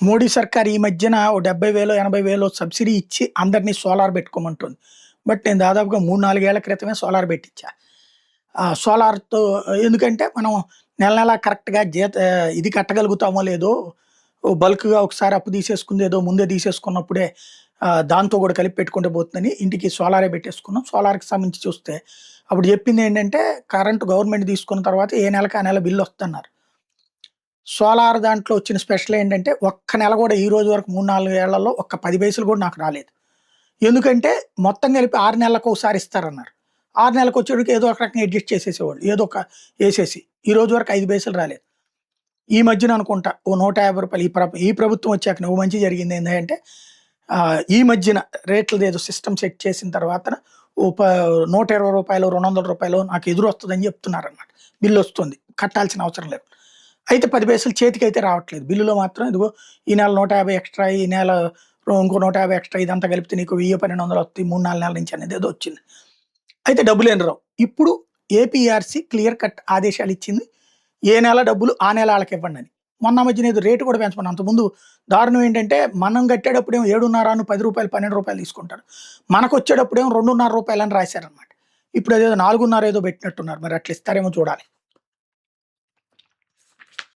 మోడీ సర్కార్ ఈ మధ్యన ఓ 70,000, 80,000 సబ్సిడీ ఇచ్చి అందరిని సోలార్ పెట్టుకోమంటుంది. బట్ నేను దాదాపుగా 3, 4 ఏళ్ల క్రితమే సోలార్ పెట్టిచ్చా. సోలార్‌తో ఎందుకంటే మనం నెల కరెక్ట్‌గా ఇది కట్టగలుగుతామో లేదో, బల్క్‌గా ఒకసారి అప్పు తీసేసుకుందేదో ముందే తీసేసుకున్నప్పుడే దాంతో కూడా కలిపి పెట్టుకుంటే పోతుందని ఇంటికి సోలారే పెట్టేసుకున్నాం. సోలార్‌కి సంబంధించి చూస్తే అప్పుడు చెప్పిందేంటంటే కరెంట్ గవర్నమెంట్ తీసుకున్న తర్వాత ఏ నెలకి ఆ నెల బిల్ వస్తదన్నారు. సోలార్ దాంట్లో వచ్చిన స్పెషల్ ఏంటంటే, ఒక్క నెల గూడా ఈ రోజు వరకు 3, 4 ఏళ్లలో ఒక్క 10 పైసలు గూడా నాకు రాలేదు. ఎందుకంటే, మొత్తం కలిపి 6 నెలలకోసారి ఇస్తారన్నారు. 6 నెలలకొచ్చేటప్పటికి ఏదో ఒక రకంగా అడ్జస్ట్ చేసేసేవాళ్ళు. ఏదో ఒక ఏసేసి. ఈ రోజు వరకు 5 పైసలు రాలేదు. ఈ మధ్యన అనుకుంటా ఓ రూ. 150 ఈ ప్రభుత్వం వచ్చాకనే ఓ మంచి జరిగింది ఏందంటే, ఈ మధ్యన రేట్లదేదో సిస్టమ్ సెట్ చేసిన తర్వాతన ఓ ప రూ. 120, రూ. 200 నాకు ఎదురొస్తదని చెప్తున్నారన్నమాట. బిల్లొస్తుంది. కట్టాల్సిన అవసరం లేదు. అయితే 10 పైసలు చేతికైతే రావట్లేదు. బిల్లులో మాత్రం ఇదిగో ఈ నెల 150 ఎక్స్‌ట్రా, ఈ నెల ఇంకో 150 ఎక్స్‌ట్రా ఇదంతా కలిపితే నీకు 1000, 1200 వస్తాయి 3, 4 నెలల నుంచి అనేదేదో వచ్చింది. అయితే డబ్బులేం రావు. ఇప్పుడు ఏపీఆర్‌సీ క్లియర్ కట్ ఆదేశాలిచ్చింది. ఏ నెల డబ్బులు ఆ నెల ఆళ్ళకివ్వండని. మొన్న మధ్యన ఏదో రేట్ కూడా పెంచమన్నారు. అంతకుముందు దారుణం ఏంటంటే, మనం కట్టేటప్పుడేమో 7.5 రూ. 10, రూ. 12 తీసుకుంటారు. మనకొచ్చేటప్పుడేమో రూ. 2.5 అని రాశారన్నమాట. ఇప్పుడదేదో 4.5 ఏదో పెట్టినట్టున్నారు. మరి అట్లా ఇస్తారేమో చూడాలి.